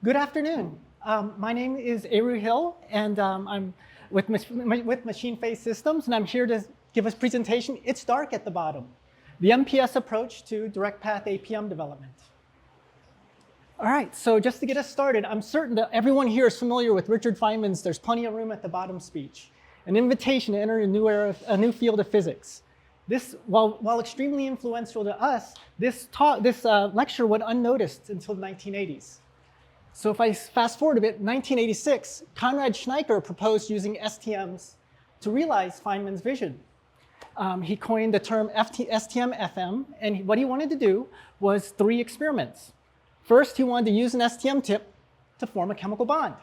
Good afternoon. My name is Eru Hill, and I'm with Machine Phase Systems, and I'm here to give a presentation. It's dark at the bottom. The MPS approach to direct path APM development. All right, so just to get us started, I'm certain that everyone here is familiar with Richard Feynman's "There's Plenty of Room at the Bottom" speech, an invitation to enter a new field of physics. This, while extremely influential to us, this lecture went unnoticed until the 1980s. So if I fast forward a bit, in 1986, Konrad Schneiker proposed using STMs to realize Feynman's vision. He coined the term STM-FM, and what he wanted to do was 3 experiments. First, he wanted to use an STM tip to form a chemical bond.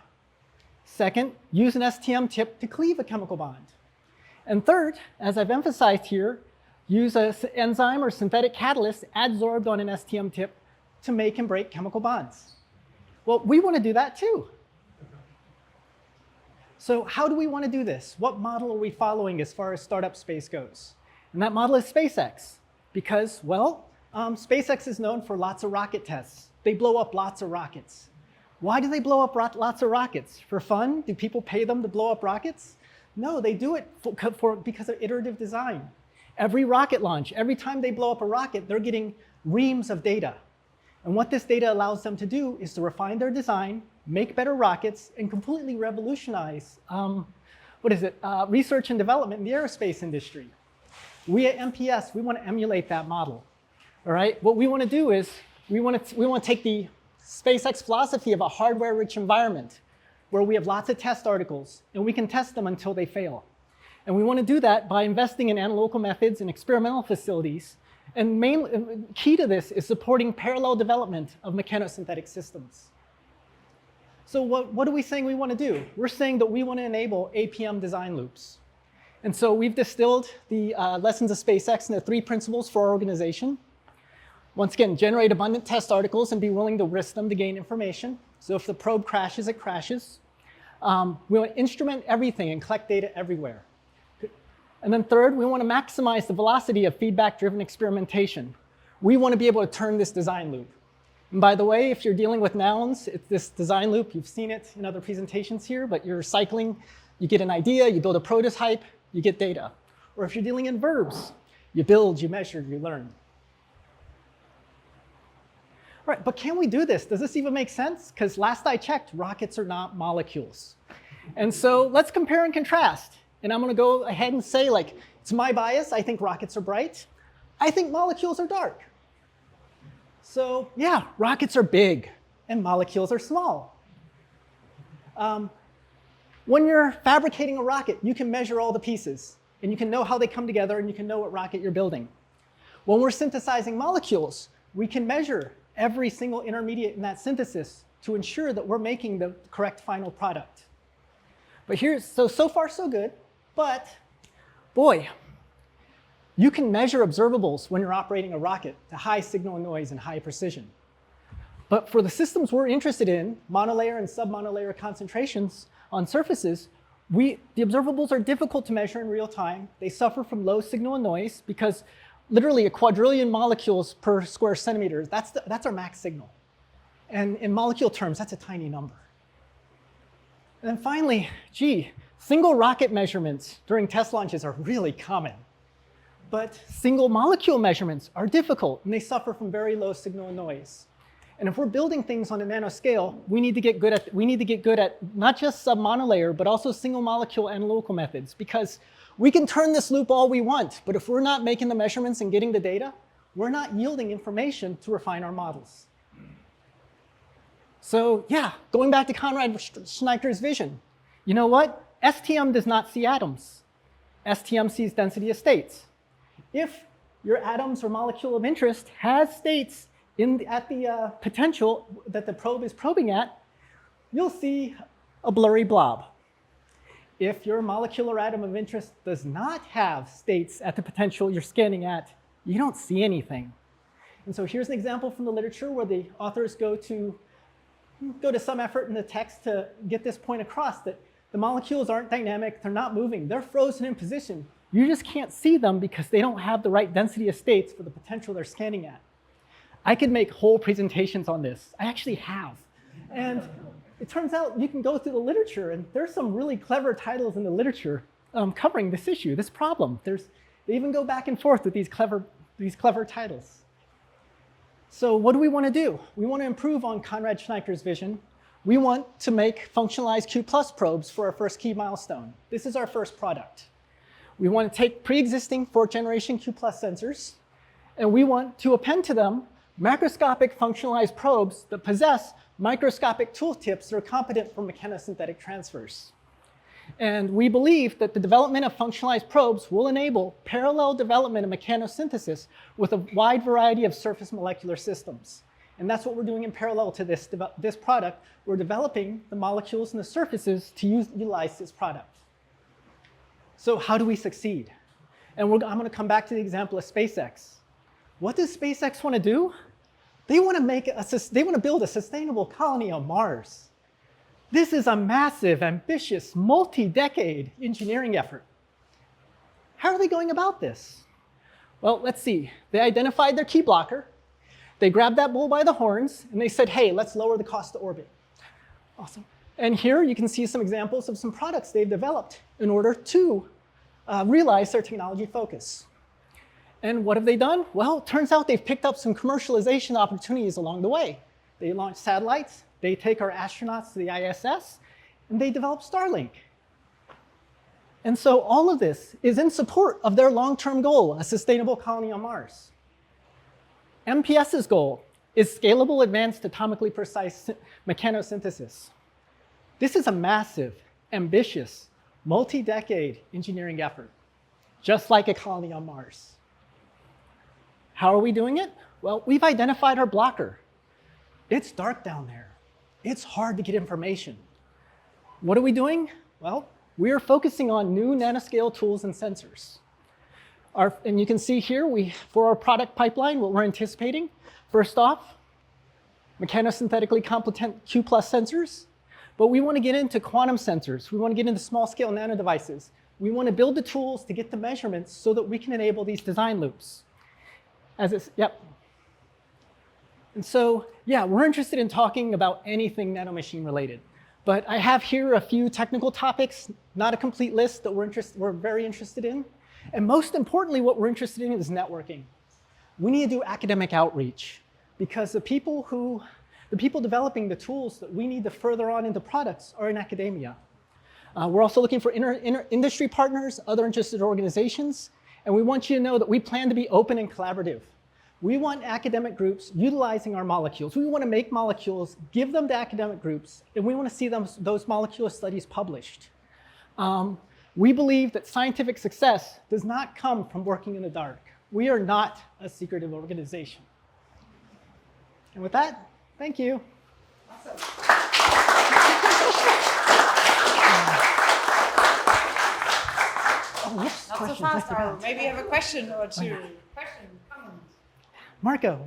Second, use an STM tip to cleave a chemical bond. And third, as I've emphasized here, use an enzyme or synthetic catalyst adsorbed on an STM tip to make and break chemical bonds. Well, we want to do that too. So how do we want to do this? What model are we following as far as startup space goes? And that model is SpaceX, because, well, SpaceX is known for lots of rocket tests. They blow up lots of rockets. Why do they blow up lots of rockets? For fun? Do people pay them to blow up rockets? No, they do it because of iterative design. Every rocket launch, every time they blow up a rocket, they're getting reams of data. And what this data allows them to do is to refine their design, make better rockets, and completely revolutionize research and development in the aerospace industry. We at MPS, we want to emulate that model. All right? What we want to do is we want to take the SpaceX philosophy of a hardware-rich environment where we have lots of test articles, and we can test them until they fail. And we want to do that by investing in analytical methods and experimental facilities. And key to this is supporting parallel development of mechanosynthetic systems. So what are we saying we want to do? We're saying that we want to enable APM design loops. And so we've distilled the lessons of SpaceX into 3 principles for our organization. Once again, generate abundant test articles and be willing to risk them to gain information. So if the probe crashes, it crashes. We want to instrument everything and collect data everywhere. And then third, we want to maximize the velocity of feedback-driven experimentation. We want to be able to turn this design loop. And by the way, if you're dealing with nouns, it's this design loop. You've seen it in other presentations here, but you're cycling. You get an idea, you build a prototype, you get data. Or if you're dealing in verbs, you build, you measure, you learn. All right, but can we do this? Does this even make sense? Because last I checked, rockets are not molecules. And so let's compare and contrast. And I'm going to go ahead and say, like, it's my bias. I think rockets are bright. I think molecules are dark. So yeah, rockets are big, and molecules are small. When you're fabricating a rocket, you can measure all the pieces, and you can know how they come together, and you can know what rocket you're building. When we're synthesizing molecules, we can measure every single intermediate in that synthesis to ensure that we're making the correct final product. But so far so good. But boy, you can measure observables when you're operating a rocket to high signal noise and high precision. But for the systems we're interested in, monolayer and submonolayer concentrations on surfaces, the observables are difficult to measure in real time. They suffer from low signal and noise because literally a quadrillion molecules per square centimeter, that's our max signal. And in molecule terms, that's a tiny number. And then finally, single rocket measurements during test launches are really common. But single molecule measurements are difficult, and they suffer from very low signal and noise. And if we're building things on a nanoscale, we need to get good at not just submonolayer, but also single molecule analytical methods, because we can turn this loop all we want, but if we're not making the measurements and getting the data, we're not yielding information to refine our models. So yeah, going back to Konrad Schneiker's vision, you know what? STM does not see atoms. STM sees density of states. If your atoms or molecule of interest has states at the potential that the probe is probing at, you'll see a blurry blob. If your molecular atom of interest does not have states at the potential you're scanning at, you don't see anything. And so here's an example from the literature where the authors go to some effort in the text to get this point across, that the molecules aren't dynamic, they're not moving, they're frozen in position. You just can't see them because they don't have the right density of states for the potential they're scanning at. I could make whole presentations on this. I actually have. And it turns out you can go through the literature, and there's some really clever titles in the literature covering this issue, this problem. They even go back and forth with these clever titles. So what do we want to do? We want to improve on Conrad Schneiker's vision. We want to make functionalized Q+ probes for our first key milestone. This is our first product. We want to take pre-existing 4th generation Q+ sensors, and we want to append to them macroscopic functionalized probes that possess microscopic tooltips that are competent for mechanosynthetic transfers. And we believe that the development of functionalized probes will enable parallel development of mechanosynthesis with a wide variety of surface molecular systems. And that's what we're doing in parallel to this product. We're developing the molecules and the surfaces to utilize this product. So how do we succeed? And I'm going to come back to the example of SpaceX. What does SpaceX want to do? They want to build a sustainable colony on Mars. This is a massive, ambitious, multi-decade engineering effort. How are they going about this? Well, let's see. They identified their key blocker. They grabbed that bull by the horns, and they said, hey, let's lower the cost to orbit. Awesome. And here you can see some examples of some products they've developed in order to realize their technology focus. And what have they done? Well, it turns out they've picked up some commercialization opportunities along the way. They launched satellites. They take our astronauts to the ISS, and they develop Starlink. And so all of this is in support of their long-term goal, a sustainable colony on Mars. MPS's goal is scalable, advanced, atomically precise mechanosynthesis. This is a massive, ambitious, multi-decade engineering effort, just like a colony on Mars. How are we doing it? Well, we've identified our blocker. It's dark down there. It's hard to get information. What are we doing? Well, we are focusing on new nanoscale tools and sensors. And you can see here, for our product pipeline, what we're anticipating. First off, mechanosynthetically competent Q+ sensors. But we want to get into quantum sensors. We want to get into small-scale nanodevices. We want to build the tools to get the measurements so that we can enable these design loops. Yep. And so, yeah, we're interested in talking about anything nanomachine related. But I have here a few technical topics, not a complete list, that we're very interested in. And most importantly, what we're interested in is networking. We need to do academic outreach, because the people developing the tools that we need to further on into products are in academia. We're also looking for industry partners, other interested organizations. And we want you to know that we plan to be open and collaborative. We want academic groups utilizing our molecules. We want to make molecules, give them to academic groups, and we want to see those molecular studies published. We believe that scientific success does not come from working in the dark. We are not a secretive organization. And with that, thank you. Awesome. Not so fast, or maybe you have a question or two. Question, comment. Marco.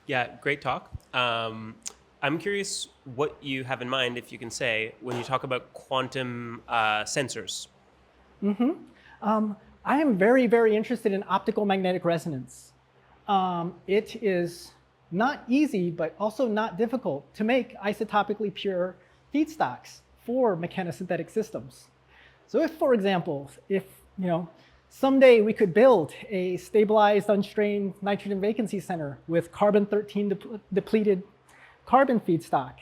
Yeah, great talk. I'm curious what you have in mind, if you can say, when you talk about quantum sensors. I am very, very interested in optical magnetic resonance. It is not easy, but also not difficult to make isotopically pure feedstocks for mechanosynthetic systems. So if, for example, someday we could build a stabilized, unstrained nitrogen vacancy center with carbon-13 depleted carbon feedstock,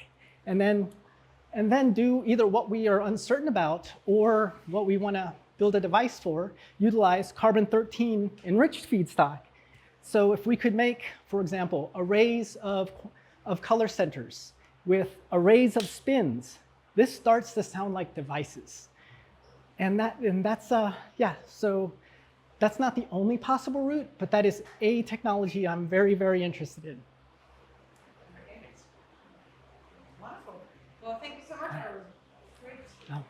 and then do either what we are uncertain about or what we want to build a device for, utilize carbon-13 enriched feedstock. So if we could make, for example, arrays of color centers with arrays of spins, this starts to sound like devices. So that's not the only possible route, but that is a technology I'm very, very interested in. Wonderful. Well, thank you so much for great. Oh.